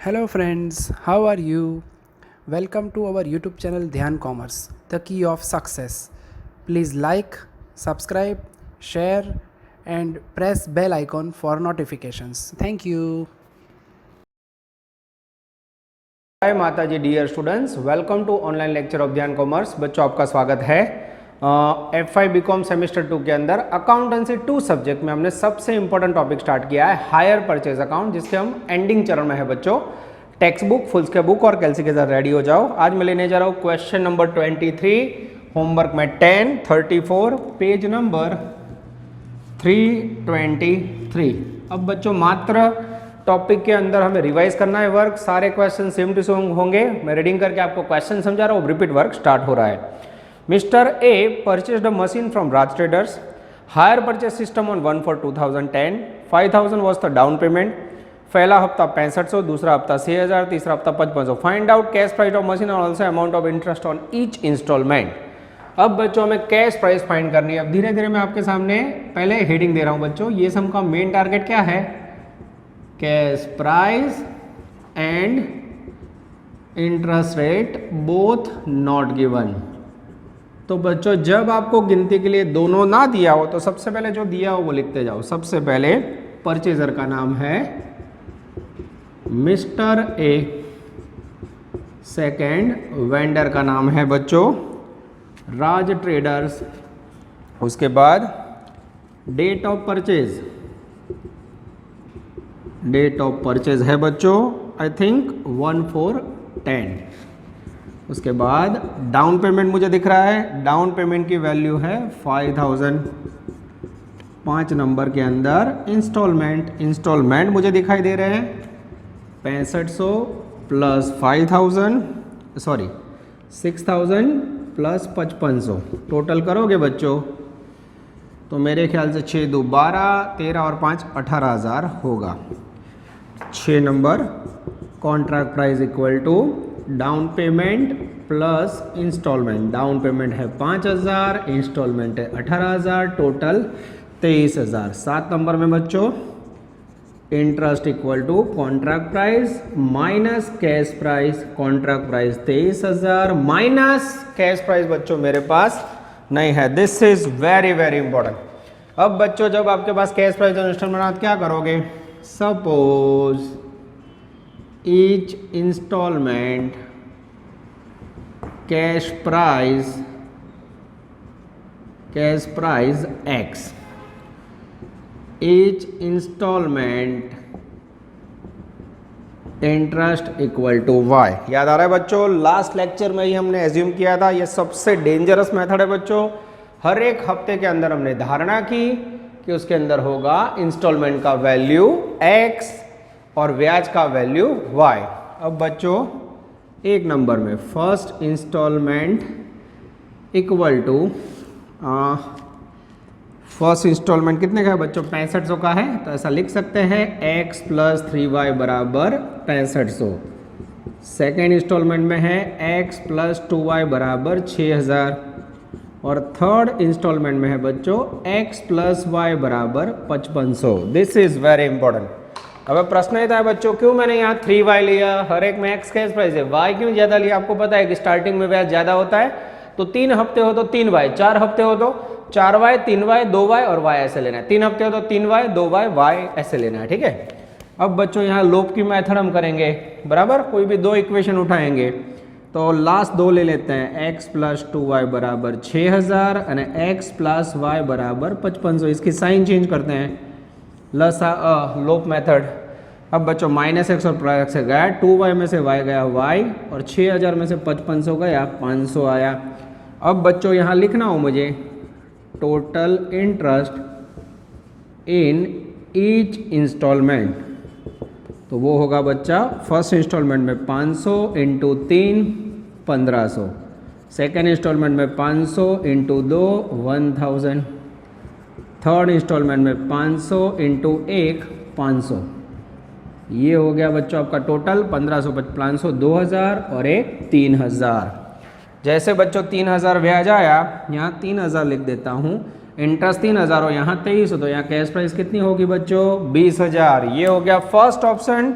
Hello friends, how are you? Welcome to our YouTube channel Dhyan Commerce, the key of success. Please like, subscribe, share and press bell icon for notifications. Thank you. Hi माता जी dear students, welcome to online lecture of Dhyan commerce. बच्चों आपका स्वागत है। F5 BCom semester 2 के अंदर accountancy 2 subject में हमने सबसे इंपॉर्टेंट टॉपिक स्टार्ट किया है हायर परचेज अकाउंट, जिसके हम एंडिंग चरण में है। बच्चों textbook, foolscap book और कैलसी के साथ रेडी हो जाओ। आज मैं लेने जा रहा हूँ क्वेश्चन नंबर 23, होमवर्क में 10, 34, पेज नंबर 323। अब बच्चों मात्र टॉपिक के अंदर हमें रिवाइज करना है वर्क, सारे क्वेश्चन सेम टू सेम होंगे। मैं रीडिंग करके आपको क्वेश्चन समझा रहा हूँ, रिपीट वर्क स्टार्ट हो रहा है। Mister A purchased a machine from Raj traders, hire purchase system on 1/4/2010, 5000 was the down payment. पहला हफ्ता 6500, दूसरा हफ्ता 6000, तीसरा हफ्ता 5500। Find out cash price of machine और also amount of interest on each installment. अब बच्चों हमें कैश प्राइस फाइंड करनी है। अब धीरे धीरे मैं आपके सामने पहले हेडिंग दे रहा हूँ बच्चों। ये सम का मेन टारगेट क्या है? Cash price and interest rate both not given. तो बच्चों जब आपको गिनती के लिए दोनों ना दिया हो तो सबसे पहले जो दिया हो वो लिखते जाओ। सबसे पहले परचेजर का नाम है मिस्टर ए, सेकंड वेंडर का नाम है बच्चों राज ट्रेडर्स, उसके बाद date of purchase, date of purchase है बच्चों आई थिंक 1/4/10। उसके बाद डाउन पेमेंट मुझे दिख रहा है, डाउन पेमेंट की वैल्यू है 5000। 5 नंबर के अंदर इंस्टॉलमेंट मुझे दिखाई दे रहे हैं 6500 प्लस 5000, सॉरी 6000 प्लस 5500। टोटल करोगे बच्चों तो मेरे ख्याल से 6 2 12, 13 और 5 18000 होगा। 6 number contract price equal to down payment plus instalment. Down payment है 5000, इंस्टॉलमेंट है 18000, टोटल 23000। 7 नंबर में बच्चों interest equal to contract price minus cash price. Contract price 23000 minus cash price बच्चों मेरे पास नहीं है। This is very very important. अब बच्चों जब आपके पास कैश प्राइस और इंस्टॉलमेंट क्या करोगे? Suppose each instalment cash price X, each instalment interest equal to Y. याद आ रहा है बच्चों? लास्ट लेक्चर में ही हमने एज्यूम किया था ये सबसे डेंजरस मेथड है बच्चों। हर एक हफ्ते के अंदर हमने धारणा की कि उसके अंदर होगा इंस्टॉलमेंट का वैल्यू x और ब्याज का वैल्यू y। अब बच्चों 1 नंबर में first instalment equal to first instalment कितने का है बच्चों? 6500 का है, तो ऐसा लिख सकते हैं x प्लस 3y बराबर 6500। सेकेंड इंस्टॉलमेंट में है x प्लस 2y बराबर 6000 और थर्ड इंस्टॉलमेंट में है बच्चों x प्लस y बराबर 5500। This is very important. अब प्रश्न ये था बच्चों क्यों मैंने यहाँ 3y लिया? हर एक में x कैश प्राइस है, y क्यों ज़्यादा लिया? आपको पता है कि स्टार्टिंग में ब्याज ज़्यादा होता है, तो 3 हफ्ते हो तो 3y, 4 हफ्ते हो तो 4y, 3y, 2y और y ऐसे लेना है। 3 हफ्ते हो तो 3y, 2y, y ऐसे लेना है, ठीक है। अब बच्चों यहाँ लोप की मेथड हम करेंगे, बराबर। कोई भी 2 इक्वेशन उठाएंगे तो लास्ट 2 ले लेते हैं। x प्लस 2y बराबर 6000 और x प्लस y बराबर 5500। इसकी साइन चेंज करते हैं, लोप मेथड। अब बच्चों माइनस x और प्लस x गया, 2y में से y गया y और 6000 में से 5500 गया 500 आया। अब बच्चों यहाँ लिखना हो मुझे total interest in each instalment, तो वो होगा बच्चा फर्स्ट इंस्टॉलमेंट में 500 इंटू 3 1500, सेकेंड इंस्टॉलमेंट में 500 इंटू 2 1000, थर्ड इंस्टॉलमेंट में 500 इंटू 1 500। ये हो गया बच्चों आपका टोटल 1500, 500 2000 और 1 3000। जैसे बच्चों 3000 ब्याज आया, यहाँ 3000 लिख देता हूँ। इंटरेस्ट 3000 और यहाँ 2300, तो यहाँ कैश प्राइस कितनी होगी बच्चों? 20000। ये हो गया first option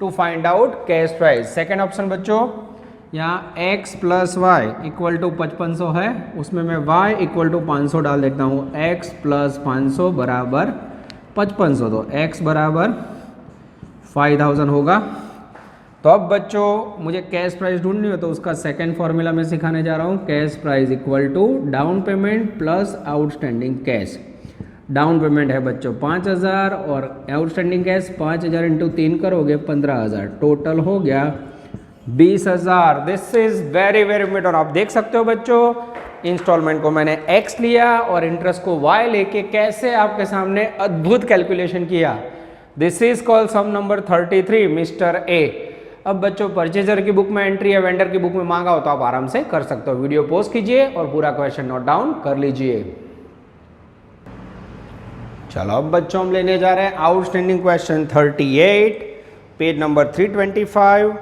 to find out cash price. Second option बच्चों, यहाँ x plus Y equal to 5500 है, उसमें मैं y इक्वल टू 500 डाल देता हूँ। x प्लस 500 बराबर 5500, तो x बराबर 5000 होगा। तो अब बच्चों मुझे कैश प्राइस ढूंढनी हो तो उसका सेकंड फॉर्मूला मैं सिखाने जा रहा हूँ। Cash price equal to down payment plus outstanding cash. Down payment है बच्चों 5000 और आउटस्टैंडिंग कैश 5000 इंटू 3 करोगे 15000, टोटल हो गया 20000। This is very very important. और आप देख सकते हो बच्चों, इंस्टॉलमेंट को मैंने x लिया और इंटरेस्ट को y लेके कैसे आपके सामने अद्भुत कैलकुलेशन किया। This is called sum number 33 mister A. अब बच्चों परचेजर की बुक में एंट्री या वेंडर की बुक में मांगा हो तो आप आराम से कर सकते हो। वीडियो पॉज कीजिए और पूरा क्वेश्चन नोट डाउन कर लीजिए। चलो अब बच्चों हम लेने जा रहे हैं आउटस्टैंडिंग क्वेश्चन 38, पेज नंबर 325।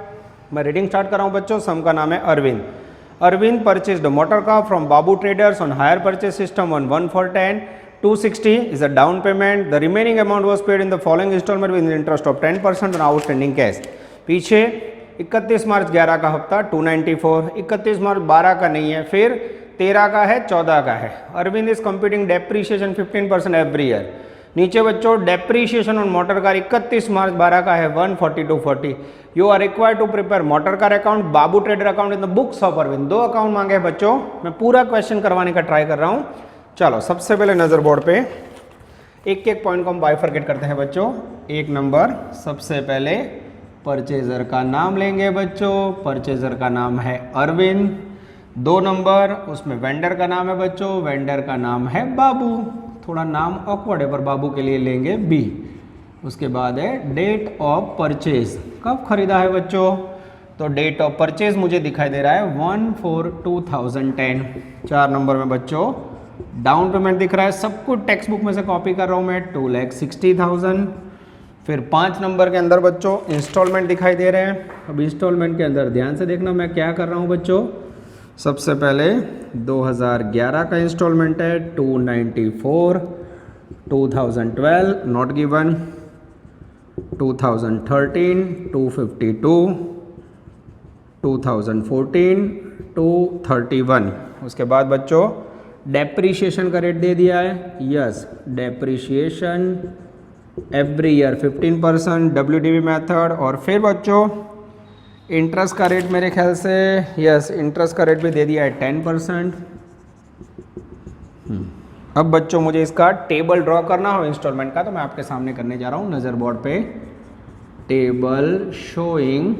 मैं रीडिंग स्टार्ट कर रहा हूं बच्चों। सम का नाम है Arvind. Arvind purchased motor car from Babu traders on hire purchase system on 1 for 10, 260 is a down payment. The remaining amount was paid in the following installment with interest of 10% on outstanding cash. पीछे 31 मार्च 11 का हफ्ता 294, 31 मार्च 12 का नहीं है, फिर 13 का है, 14 का है। Arvind is computing depreciation 15% every year. नीचे बच्चों depreciation on motor car 31 March 12 का है 140-240। You are required to prepare motor car account, Babu trader account in the books of Arvind. 2 account मांगे हैं बच्चों, मैं पूरा क्वेश्चन करवाने का ट्राई कर रहा हूँ। चलो सबसे पहले नजर बोर्ड पे एक एक पॉइंट को हम बाइफरकेट करते हैं बच्चों। एक नंबर, सबसे पहले परचेजर का नाम लेंगे बच्चों। परचेजर का नाम है अरविंद। 2 नंबर, उसमें वेंडर का नाम है बच्चों। वेंडर का नाम है बाबू। थोड़ा नाम ऑकवर्ड है पर बाबू के लिए लेंगे बी। उसके बाद है डेट ऑफ परचेज, कब खरीदा है बच्चों। तो डेट ऑफ परचेज मुझे दिखाई दे रहा है 1/4/2010। 4 नंबर में बच्चों डाउन पेमेंट दिख रहा है, सब कुछ टेक्स्ट बुक में से कॉपी कर रहा हूँ मैं, 2,60,000। फिर 5 नंबर के अंदर बच्चों इंस्टॉलमेंट दिखाई दे रहे हैं। अब इंस्टॉलमेंट के अंदर ध्यान से देखना मैं क्या कर रहा हूँ बच्चों। सबसे पहले 2011 का इंस्टॉलमेंट है 294, 2012 नॉट गिवन, 2013 252, 2014 231। उसके बाद बच्चों डेप्रीशिएशन का रेट दे दिया है, yes depreciation every year 15% WDV method. और फिर बच्चों इंटरेस्ट का रेट मेरे ख्याल से, यस इंटरेस्ट का रेट भी दे दिया है 10%। अब बच्चों मुझे इसका टेबल ड्रॉ करना हो इंस्टॉलमेंट का, तो मैं आपके सामने करने जा रहा हूँ नज़र बोर्ड पे। Table showing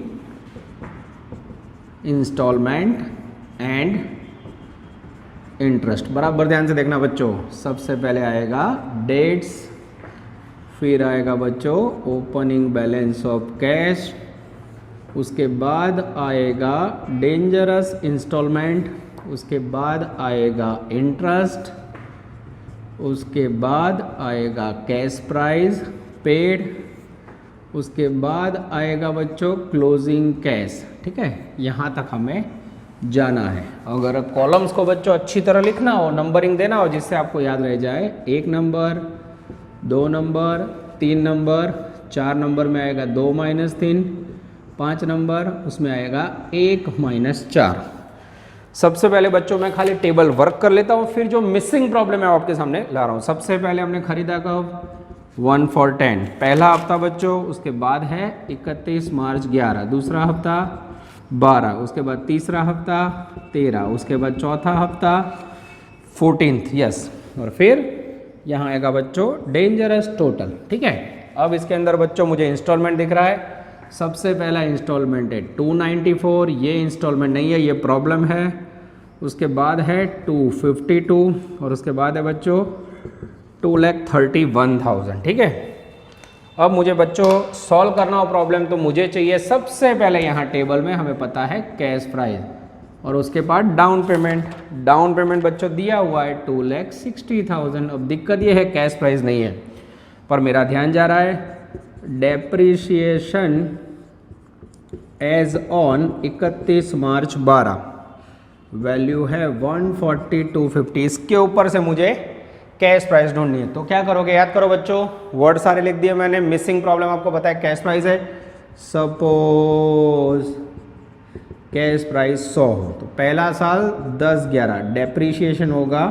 instalment and interest. बराबर ध्यान से देखना बच्चों। सबसे पहले आएगा डेट्स, फिर आएगा बच्चों ओपनिंग बैलेंस ऑफ कैश, उसके बाद आएगा डेंजरस इंस्टॉलमेंट, उसके बाद आएगा इंटरेस्ट, उसके बाद आएगा कैश प्राइस पेड, उसके बाद आएगा बच्चों क्लोजिंग कैश। ठीक है, यहाँ तक हमें जाना है। अगर कॉलम्स को बच्चों अच्छी तरह लिखना हो, नंबरिंग देना हो जिससे आपको याद रह जाए, 1 नंबर, 2 नंबर, 3 नंबर, 4 नंबर में आएगा 2 - 3, 5 नंबर उसमें आएगा 1 - 4। सबसे पहले बच्चों मैं खाली टेबल वर्क कर लेता हूँ, फिर जो मिसिंग प्रॉब्लम है आपके सामने ला रहा हूँ। सबसे पहले हमने खरीदा कब 1 for 10, पहला हफ्ता बच्चों, उसके बाद है 31 मार्च 11, दूसरा हफ्ता 12, उसके बाद तीसरा हफ्ता 13, उसके बाद चौथा हफ्ता 14th, यस। और फिर यहाँ आएगा बच्चों डेंजरस टोटल। ठीक है, अब इसके अंदर बच्चों मुझे इंस्टॉलमेंट दिख रहा है। सबसे पहला इंस्टॉलमेंट है 294, ये इंस्टॉलमेंट नहीं है, ये प्रॉब्लम है। उसके बाद है 252 और उसके बाद है बच्चों 2,31,000। ठीक है, अब मुझे बच्चों सॉल्व करना हो प्रॉब्लम, तो मुझे चाहिए सबसे पहले यहाँ टेबल में हमें पता है कैश प्राइस और उसके बाद डाउन पेमेंट। डाउन पेमेंट बच्चों दिया हुआ है 2,60,000। अब दिक्कत ये है कैश प्राइस नहीं है, पर मेरा ध्यान जा रहा है depreciation as on 31 March 12, value है 140,250। इसके ऊपर से मुझे कैश प्राइस ढूंढनी है। तो क्या करोगे, याद करो बच्चों, वर्ड सारे लिख दिए मैंने। मिसिंग प्रॉब्लम आपको पता है कैश प्राइस है। सपोज कैश प्राइस 100 हो तो पहला साल 10-11 डेप्रीशिएशन होगा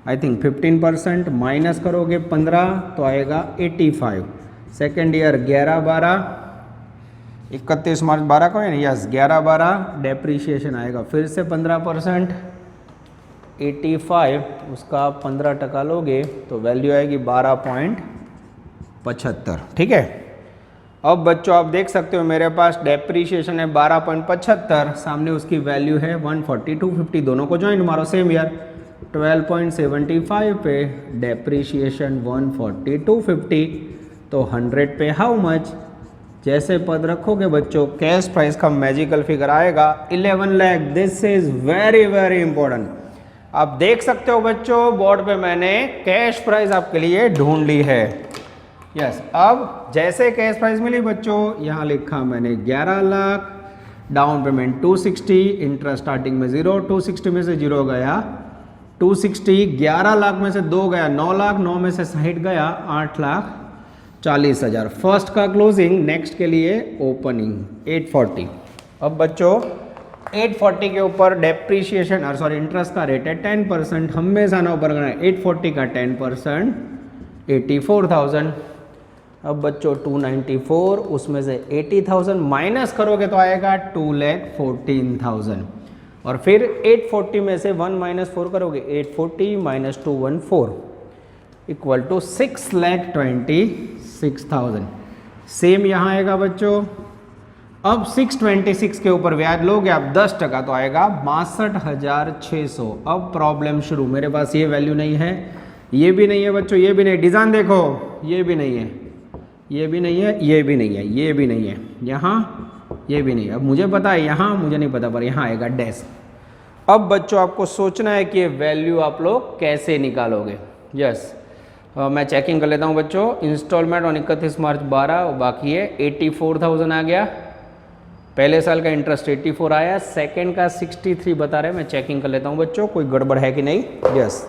आई थिंक 15%, माइनस करोगे 15 तो आएगा 85। सेकेंड ईयर 11-12, 31 मार्च 12 को है ना, यस 11-12 डेप्रीशिएशन आएगा फिर से 15%, 85 उसका 15% लोगे तो वैल्यू आएगी 12.75। ठीक है। अब बच्चों आप देख सकते हो मेरे पास डेप्रीशिएशन है 12.75, सामने उसकी वैल्यू है 140 250, दोनों को ज्वाइंट मारो सेम ईयर 12.75 पे डेप्रीशिएशन 140 250 तो 100 पे हाउ मच। जैसे पद रखोगे बच्चों कैश प्राइस का मैजिकल फिगर आएगा 11 lakh. This is very very important. आप देख सकते हो बच्चों बोर्ड पे मैंने कैश प्राइस आपके लिए ढूंढ ली है। यस अब जैसे कैश प्राइस मिली बच्चों यहाँ लिखा मैंने 11 lakh, down payment 260, interest starting में 0, 260 में से 0 गया 260, 11 लाख में से 2 गया 9 लाख, 9 में से 60 गया 8,40,000। फर्स्ट का क्लोजिंग, नेक्स्ट के लिए ओपनिंग 840। अब बच्चों 840 के ऊपर डेप्रीशिएशन सॉरी इंटरेस्ट का रेट है 10%, हमेशा ना ऊपर करना है 840 का 10% 84,000। अब बच्चों 294 उसमें से 80,000 माइनस करोगे तो आएगा 2,14,000 और फिर 840 में से 1 - 4 करोगे 840 - 214 इक्वल टू 6,26,000। सेम यहाँ आएगा बच्चों। अब 626 के ऊपर ब्याज लोगे आप 10% तो आएगा 62,600। अब प्रॉब्लम शुरू। मेरे पास ये वैल्यू नहीं है, ये भी नहीं है बच्चों, ये भी नहीं। डिज़ाइन देखो, ये भी नहीं है, ये भी नहीं है, ये भी नहीं है, ये भी नहीं है, यहाँ ये भी नहीं है। अब मुझे पता है यहाँ, मुझे नहीं पता पर यहाँ आएगा डैश। अब बच्चों आपको सोचना है कि ये वैल्यू आप लोग कैसे निकालोगे। यस मैं चेकिंग कर लेता हूँ बच्चों। इंस्टॉलमेंट और 31 मार्च 12 बाकी है 84,000 आ गया। पहले साल का इंटरेस्ट 84 आया, सेकेंड का 63 बता रहे हैं। मैं चेकिंग कर लेता हूँ बच्चों कोई गड़बड़ है कि नहीं। यस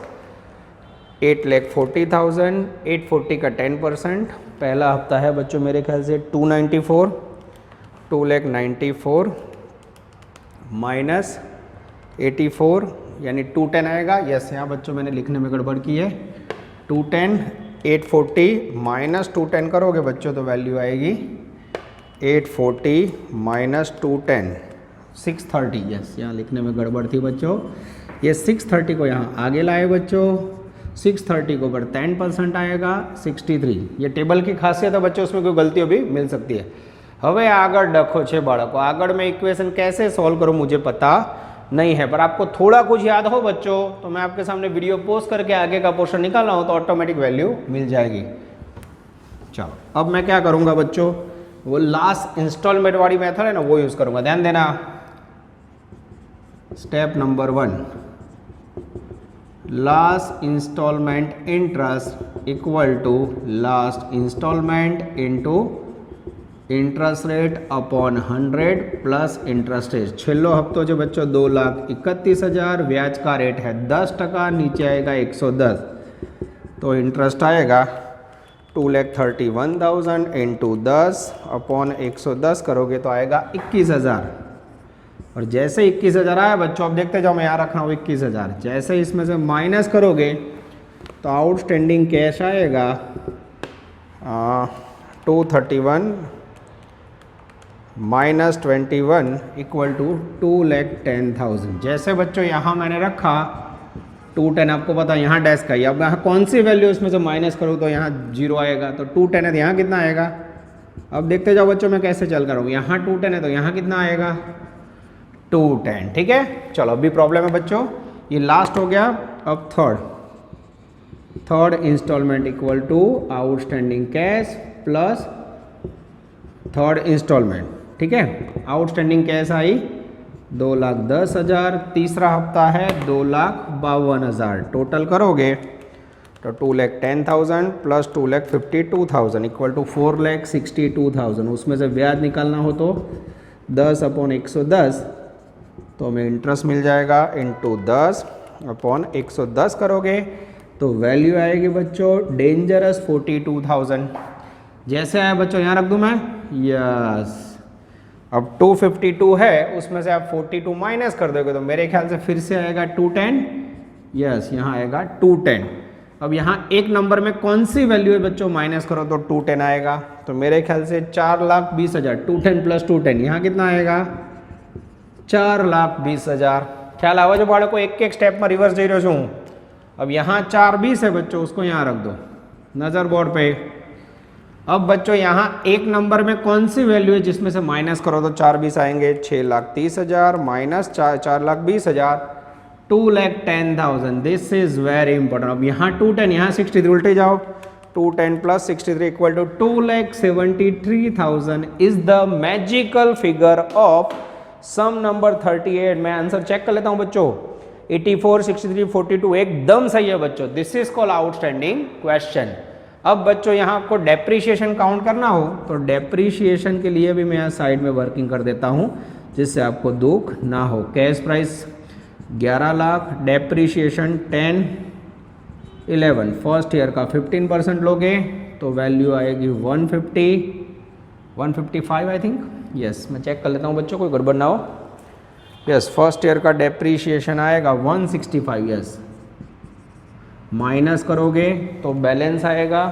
8,40,000, 840 का 10%। पहला हफ्ता है बच्चों मेरे ख्याल से 294, 2,94 माइनस 84 यानी 210 आएगा। यस यहाँ बच्चों मैंने लिखने में गड़बड़ की है। 210 840 माइनस 210 करोगे बच्चों तो वैल्यू आएगी 840 माइनस 210 630। यस यहाँ लिखने में गड़बड़ थी बच्चों। ये 630 को यहाँ आगे लाए बच्चों, 630 को ऊपर 10% आएगा 63। ये टेबल की खासियत है बच्चों, उसमें कोई गलती भी मिल सकती है। હવે આગળ ડખો છે બાળકો, આગળ मैं इक्वेशन कैसे सॉल्व करूँ मुझे पता नहीं है, पर आपको थोड़ा कुछ याद हो बच्चों तो मैं आपके सामने वीडियो पोस्ट करके आगे का पोर्शन निकाला हूँ तो ऑटोमेटिक वैल्यू मिल जाएगी। चलो अब मैं क्या करूँगा बच्चों, वो लास्ट इंस्टॉलमेंट वाली मेथड है ना वो यूज़ करूँगा। ध्यान देना। Step number 1, last installment interest equal to last installment into interest rate upon 100 plus interest rate. छेल्लो हफ्तो जो बच्चों 2,31,000, ब्याज का रेट है 10%, नीचे आएगा 110 तो इंटरेस्ट आएगा 2,31,000 इंटू 10 अपॉन 110 करोगे तो आएगा 21,000। और जैसे 21,000 आया बच्चों, अब देखते जाओ मैं यहाँ रख रहा हूँ 21,000। जैसे इसमें से माइनस करोगे तो आउटस्टैंडिंग कैश आएगा 231 माइनस 21 इक्वल टू 2,10,000। जैसे बच्चों यहाँ मैंने रखा 210, आपको पता है यहाँ डैश का ही। अब यहाँ कौन सी वैल्यू इसमें से माइनस करूँ तो यहाँ 0 आएगा, तो 210 है तो यहाँ कितना आएगा। अब देखते जाओ बच्चों मैं कैसे चल कर रहा हूँ। यहाँ 210 है तो यहाँ कितना आएगा 210। ठीक है चलो अभी प्रॉब्लम है बच्चों, ये लास्ट हो गया। अब third instalment equal to outstanding cash plus third instalment. ठीक है आउटस्टैंडिंग कैश आई 2,10,000, तीसरा हफ्ता है 2,52,000। टोटल करोगे तो 2,10,000 प्लस 2,52,000 इक्वल टू 4,62,000। उसमें से ब्याज निकालना हो तो 10 अपॉन 110 तो हमें इंटरेस्ट मिल जाएगा इंटू 10 अपॉन 110 करोगे तो वैल्यू आएगी बच्चों डेंजरस 42,000। जैसे आया बच्चों यहाँ रख दूँ मैं यस, अब 252 है, उसमें से आप 42 माइनस कर दोगे तो मेरे ख्याल से फिर से आएगा 210। यस, यहाँ आएगा 210। अब यहाँ एक नंबर में कौन सी वैल्यू है बच्चों, माइनस करो तो 210 आएगा। तो मेरे ख्याल से 4,20,000, 210 प्लस 210, यहाँ कितना आएगा 4,20,000। ख्याल आवा जो बाड़को एक एक स्टेप में रिवर्स जई रह्यो छुं। अब यहाँ 420 है बच्चों, उसको यहाँ रख दो नज़र बोर्ड पे। अब बच्चों यहाँ एक नंबर में कौन सी वैल्यू है जिसमें से माइनस करो तो 420 आएंगे, 6,30,000 minus 4,20,000, 2,10,000। This is very important. अब यहाँ 210, यहाँ 63 उल्टे जाओ, 210 plus 63 equal to 2,73,000 is the magical figure of sum number 38। मैं आंसर चेक कर लेता हूँ बच्चों, 84, 63, 42 एकदम सही है बच्चों। This is called outstanding question. अब बच्चों यहाँ आपको डेप्रीशिएशन काउंट करना हो तो डेप्रीशिएशन के लिए भी मैं यहाँ साइड में वर्किंग कर देता हूँ जिससे आपको दुख ना हो। Cash price 11 lakh, depreciation 10, 11, first year का 15% लोगे तो वैल्यू आएगी 150, 155 आई थिंक। यस, मैं चेक कर लेता हूँ बच्चों, कोई गड़बड़ ना हो। यस, फर्स्ट ईयर का डेप्रीशिएशन आएगा 165। यस, माइनस करोगे तो बैलेंस आएगा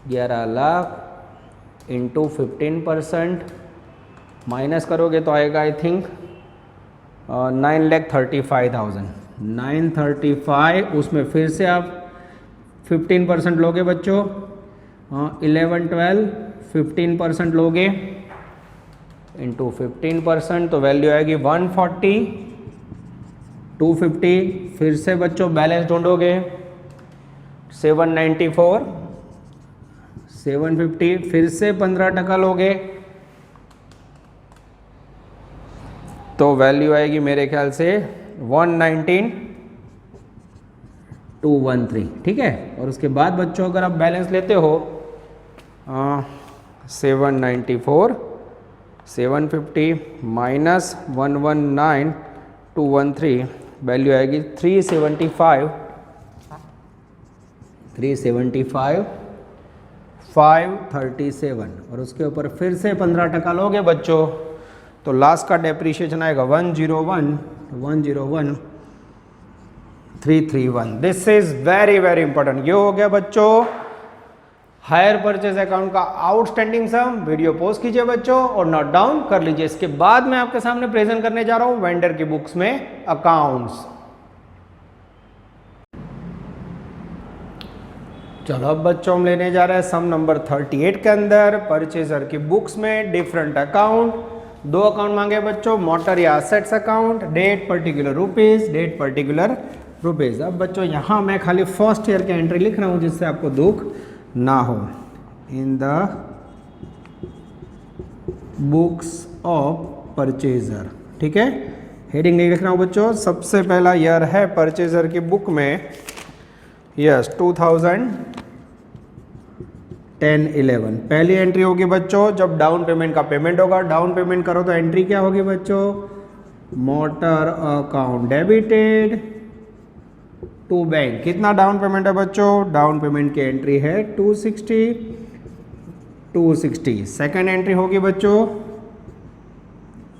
11 लाख इंटू 15%, माइनस करोगे तो आएगा आई थिंक 9,35,000, 935। उसमें फिर से आप 15% लोगे बच्चों, 11, 12, 15% लोगे इंटू 15% तो वैल्यू आएगी 140, 250। फिर से बच्चों बैलेंस ढूंढोगे 794, 750। फिर से 15% लोगे तो वैल्यू आएगी मेरे ख्याल से 119, 213। ठीक है, और उसके बाद बच्चों अगर आप बैलेंस लेते हो 794, 750 माइनस 119, 213, वैल्यू आएगी 375, 537। और उसके ऊपर फिर से 15% लोगे बच्चों तो लास्ट का डेप्रीशिएशन आएगा 101, 331। This is very very important. ये हो गया बच्चों हायर परचेज अकाउंट का आउटस्टैंडिंग सम। वीडियो पॉज कीजिए बच्चों और नोट डाउन कर लीजिए। इसके बाद मैं आपके सामने प्रेजेंट करने जा रहा हूं वेंडर की बुक्स में अकाउंट्स। चलो अब बच्चों हम लेने जा रहे हैं सम नंबर 38 के अंदर परचेजर की बुक्स में डिफरेंट अकाउंट। 2 अकाउंट मांगे बच्चों, मोटर या assets account, date particular rupees, date particular rupees. अब बच्चों यहाँ मैं खाली फर्स्ट ईयर की एंट्री लिख रहा हूँ जिससे आपको दुख ना हो। इन द बुक्स ऑफ परचेजर, ठीक है, हेडिंग नहीं लिख रहा हूँ बच्चों। सबसे पहला ईयर है परचेजर की बुक में, यस 2010-11। पहली एंट्री होगी बच्चों जब डाउन पेमेंट का पेमेंट होगा। डाउन पेमेंट करो तो एंट्री क्या होगी बच्चों, motor account debited to bank. कितना डाउन पेमेंट है बच्चों, डाउन पेमेंट की एंट्री है 260। सेकेंड एंट्री होगी बच्चों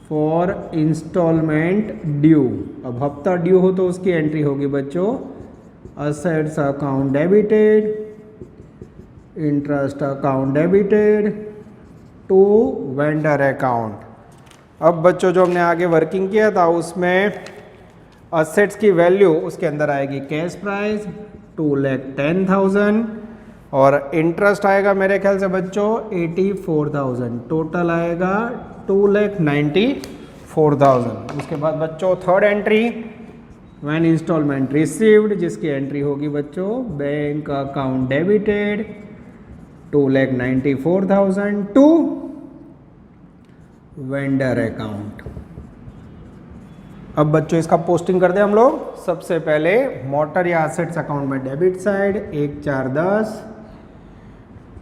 फॉर इंस्टॉलमेंट ड्यू। अब हफ्ता ड्यू हो तो उसकी एंट्री होगी बच्चों assets account debited, interest account debited to vendor account. अब बच्चों जो हमने आगे वर्किंग किया था उसमें असेट्स की वैल्यू उसके अंदर आएगी कैश प्राइस 2,10,000 और इंटरेस्ट आएगा मेरे ख्याल से बच्चों 84,000। टोटल आएगा 2,94,000। उसके बाद बच्चों third entry when instalment received, जिसकी एंट्री होगी बच्चों bank account debited 2,94,000 to vendor account. अब बच्चों इसका पोस्टिंग कर दे हम लोग। सबसे पहले मोटर या असेट्स अकाउंट में डेबिट साइड 1,410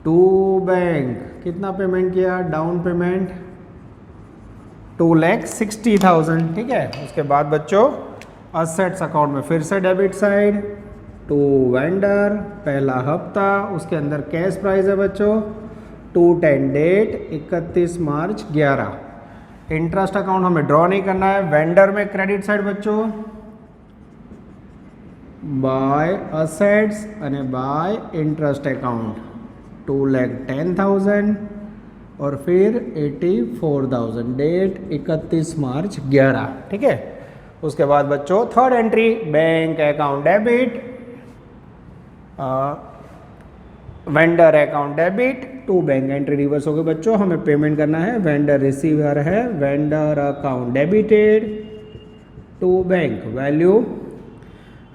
टू बैंक। कितना पेमेंट किया, डाउन पेमेंट 2,60,000। ठीक है, उसके बाद बच्चों असेट्स अकाउंट में फिर से डेबिट साइड टू वेंडर, पहला हफ्ता, उसके अंदर कैश प्राइस है बच्चों 210 डेट 31 मार्च 11। इंटरेस्ट अकाउंट हमें ड्रॉ नहीं करना है। वेंडर में क्रेडिट साइड बच्चों बाय असेट्स અને बाय इंटरेस्ट अकाउंट 2,10,000 और फिर 84,000 डेट 31 मार्च 11। ठीक है। उसके बाद बच्चों third entry bank account debit vendor account debit to bank. Entry reverse हो गई बच्चों। हमें पेमेंट करना है। वेंडर रिसीवर है vendor account debited to bank value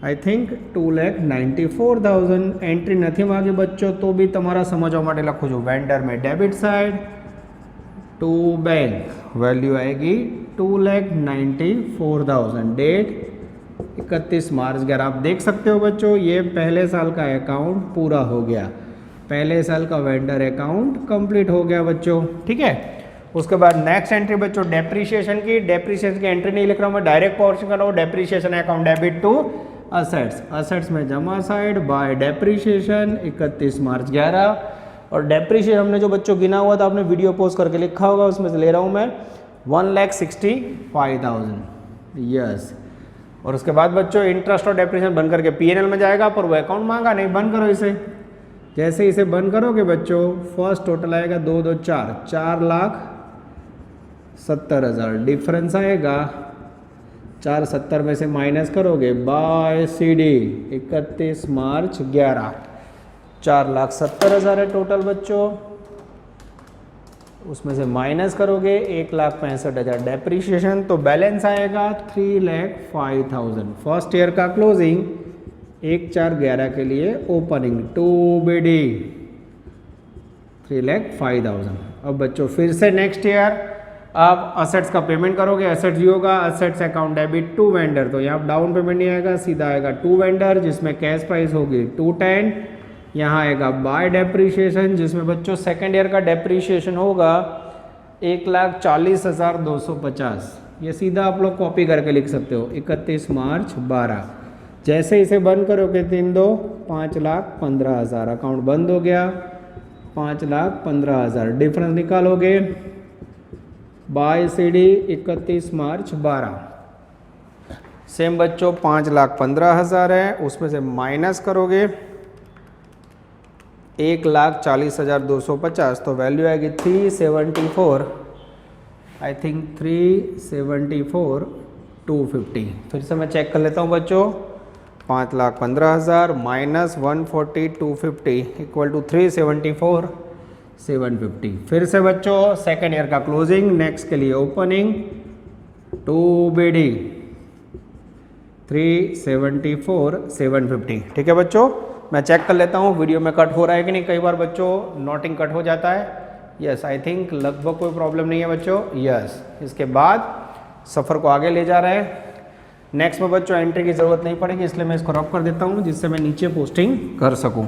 I think 2,94,000। Entry नहीं मांगी बच्चों तो भी तमारा समझवा माटे लखूँ छूँ। वेंडर में debit side to bank value आएगी 2,94,000 डेट 31 मार्च 11। आप देख सकते हो बच्चों ये पहले साल का अकाउंट पूरा हो गया। पहले साल का वेंडर अकाउंट कंप्लीट हो गया बच्चों। ठीक है। उसके बाद नेक्स्ट एंट्री बच्चों डेप्रीशिएशन की। डेप्रीशिएशन की एंट्री नहीं लिख रहा हूँ मैं, डायरेक्ट पोर्शन कर रहा हूँ। Depreciation account debit to assets. Assets में जमा साइड बाय डेप्रीशिएशन 31 मार्च 11। और डेप्रीशिएशन हमने जो बच्चों गिना हुआ था आपने वीडियो पोस्ट करके लिखा होगा, उसमें से ले रहा हूँ मैं 1,65,000। यस। और उसके बाद बच्चों इंटरेस्ट और डेप्रीशिएशन बन करके पीएनएल में जाएगा, पर वो अकाउंट मांगा नहीं। बंद करो इसे। जैसे इसे बंद करोगे बच्चों फर्स्ट टोटल आएगा 2,2,4 4,70,000। डिफरेंस आएगा 470 में से माइनस करोगे बाय CD 31 मार्च 11 4,70,000 है टोटल बच्चों। उसमें से माइनस करोगे 1,65,000 डेप्रीशिएशन तो बैलेंस आएगा 3,05,000। फर्स्ट ईयर का क्लोजिंग 1/4/11 के लिए ओपनिंग टू BD 3,05,000। अब बच्चों फिर से नेक्स्ट ईयर आप असेट्स का पेमेंट करोगे। असेट्स ही होगा assets account debit to vendor. तो यहाँ डाउन पेमेंट नहीं आएगा, सीधा आएगा टू वेंडर जिसमें कैश प्राइस होगी 210। यहाँ आएगा बाय डेप्रीशिएशन जिसमें बच्चों सेकेंड ईयर का डेप्रीशिएशन होगा 1,40,250। ये सीधा आप लोग कॉपी करके लिख सकते हो 31 मार्च 12। जैसे इसे बंद करोगे 3-2 5,15,000 अकाउंट बंद हो गया। 5,15,000 डिफरेंस निकालोगे बाय CD 31 मार्च 12। सेम बच्चों 5,15,000 है, उसमें से माइनस करोगे 1,40,250 तो वैल्यू आएगी 374 आई थिंक 374,250। फिर से मैं चेक कर लेता हूँ बच्चों 5,15,000 माइनस 140,250 इक्वल टू 374,750। फिर से बच्चों सेकेंड ईयर का क्लोजिंग नेक्स्ट के लिए ओपनिंग टू BD 374,750। ठीक है बच्चों मैं चेक कर लेता हूँ वीडियो में कट हो रहा है कि नहीं। कई बार बच्चों नोटिंग कट हो जाता है। यस आई थिंक लगभग कोई प्रॉब्लम नहीं है बच्चों। यस इसके बाद सफ़र को आगे ले जा रहे हैं। नेक्स्ट में बच्चों एंट्री की ज़रूरत नहीं पड़ेगी इसलिए मैं इसको रब कर देता हूँ जिससे मैं नीचे पोस्टिंग कर सकूँ।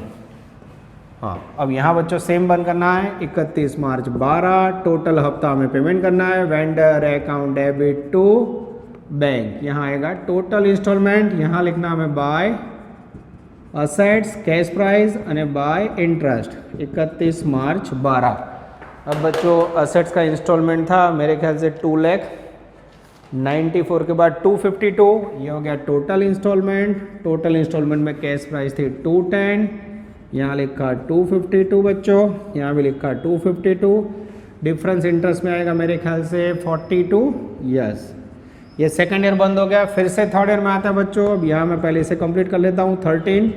हाँ अब यहाँ बच्चों सेम बंद करना है 31 मार्च 12। टोटल हफ्ता हमें पेमेंट करना है vendor account debit to bank. यहाँ आएगा टोटल इंस्टॉलमेंट। यहाँ लिखना हमें बाय असेट्स कैश प्राइस અને बाय इंटरेस्ट 31 मार्च 12। अब बच्चों असेट्स का इंस्टॉलमेंट था मेरे ख्याल से 2,94,000 के बाद 252 ये हो गया टोटल इंस्टॉलमेंट। टोटल इंस्टॉलमेंट में कैश प्राइस थी 210। यहाँ लिखा 252 बच्चों, यहाँ भी लिखा 252। डिफरेंस इंटरेस्ट में आएगा मेरे ख्याल से 42। यस ये सेकंड ईयर बंद हो गया। फिर से थर्ड ईयर में आता है बच्चों। अब यहाँ मैं पहले इसे कंप्लीट कर लेता हूँ 13।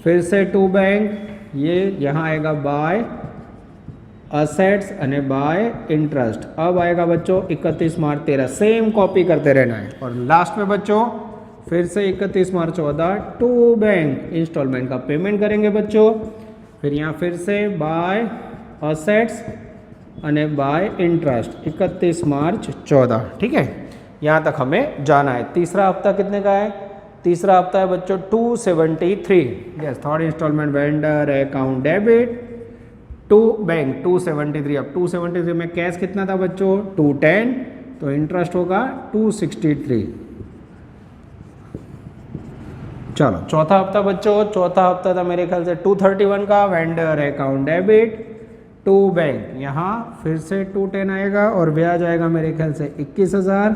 फिर से टू बैंक ये यहाँ आएगा बाय असेट्स અને बाय इंटरेस्ट। अब आएगा बच्चों 31 मार्च 13। सेम कॉपी करते रहना है। और लास्ट में बच्चों फिर से 31 मार्च 14 टू बैंक इंस्टॉलमेंट का पेमेंट करेंगे बच्चों। फिर यहाँ फिर से बाय असेट्स અને बाय इंटरेस्ट 31 मार्च 14। ठीक है यहाँ तक हमें जाना है। तीसरा हफ्ता कितने का है? तीसरा हफ्ता है बच्चों 273। Yes third instalment vendor account debit to bank 273। अब 273 में कैश कितना था बच्चों 210 तो इंटरेस्ट होगा 263। चलो चौथा हफ्ता बच्चों, चौथा हफ्ता था मेरे ख्याल से 231 का vendor account debit to bank, यहाँ फिर से 210 आएगा और ब्याज आएगा मेरे ख्याल से 21,000,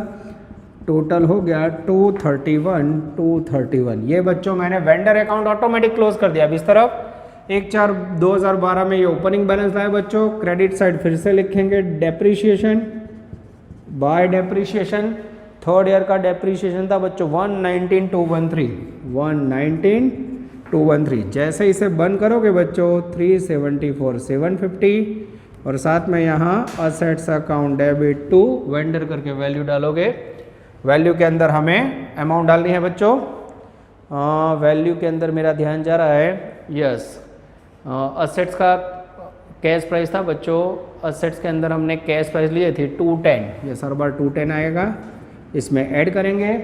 टोटल हो गया 231। ये बच्चों मैंने वेंडर अकाउंट ऑटोमेटिक क्लोज कर दिया। अब इस तरफ 1/4/2012 में ये ओपनिंग बैलेंस लाया बच्चों। क्रेडिट साइड फिर से लिखेंगे depreciation, by depreciation, third year का डेप्रीशिएशन था बच्चों 119,213। जैसे इसे बंद करोगे बच्चों 374,750 और साथ में यहाँ assets account debit to vendor करके वैल्यू डालोगे। वैल्यू के अंदर हमें अमाउंट डालनी है बच्चों। वैल्यू के अंदर मेरा ध्यान जा रहा है, यस, असेट्स का कैश प्राइस था बच्चों। असेट्स के अंदर हमने कैश प्राइस लिए थे 210, ये हर बार 210 आएगा। इसमें ऐड करेंगे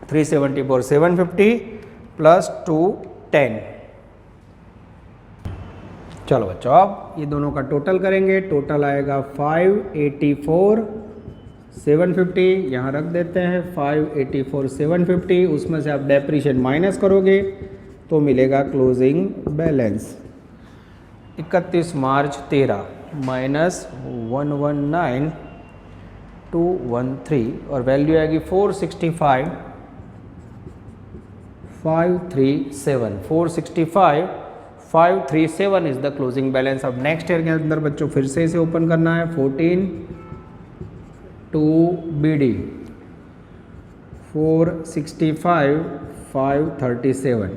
374,750 प्लस 210। चलो बच्चों अब ये दोनों का टोटल करेंगे। टोटल आएगा 584,750, यहाँ रख देते हैं 584,750। उसमें से आप डेप्रीशिएशन माइनस करोगे तो मिलेगा क्लोजिंग बैलेंस 31 मार्च 13 माइनस 119,213 और वैल्यू आएगी 465,537। 465,537 इज द क्लोजिंग बैलेंस। अब नेक्स्ट ईयर के अंदर बच्चों फिर से इसे ओपन करना है। 14/2 BD 465,537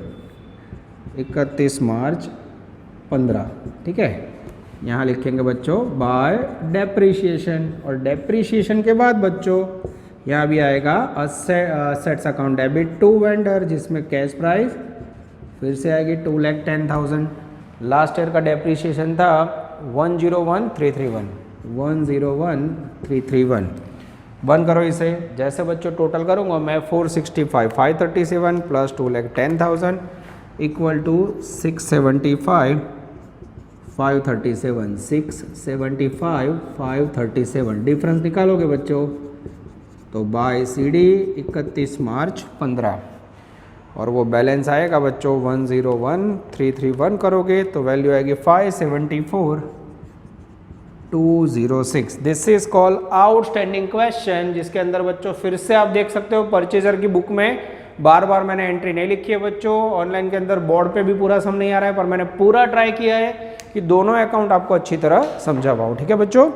31 मार्च 15, ठीक है। यहाँ लिखेंगे बच्चों बाय डेप्रीशिएशन और डेप्रीशिएशन के बाद बच्चों यहाँ भी आएगा assets account debit to vendor, जिसमें कैश प्राइस फिर से आएगी 2,10,000। लास्ट ईयर का डेप्रीशिएशन था 101,331। बंद करो इसे। जैसे बच्चों टोटल करूँगा मैं 465,537 प्लस 2,10,000 इक्वल टू 675,537 डिफरेंस निकालोगे बच्चों तो बाय CD 31 मार्च 15 और वो बैलेंस आएगा बच्चों 101,331 करोगे तो वैल्यू आएगी 574,206। This is called outstanding question, जिसके अंदर बच्चों फिर से आप देख सकते हो परचेजर की बुक में बार बार मैंने एंट्री नहीं लिखी है बच्चों। ऑनलाइन के अंदर बोर्ड पे भी पूरा समझ नहीं आ रहा है, पर मैंने पूरा ट्राई किया है कि दोनों अकाउंट आपको अच्छी तरह समझा पाऊँ। ठीक है बच्चों,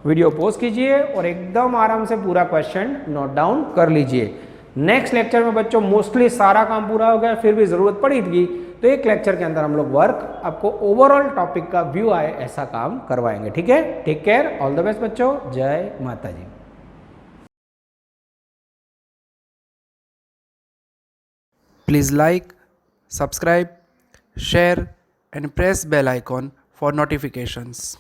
वीडियो पॉज कीजिए और एकदम आराम से पूरा क्वेश्चन नोट डाउन कर लीजिए। नेक्स्ट लेक्चर में बच्चों मोस्टली सारा काम पूरा हो गया, फिर भी जरूरत पड़ी थी तो एक लेक्चर के अंदर हम लोग वर्क आपको ओवरऑल टॉपिक का व्यू आए ऐसा काम करवाएंगे। ठीक है, take care, all the best बच्चों, जय माता जी। Please like, subscribe, share and press bell icon for notifications.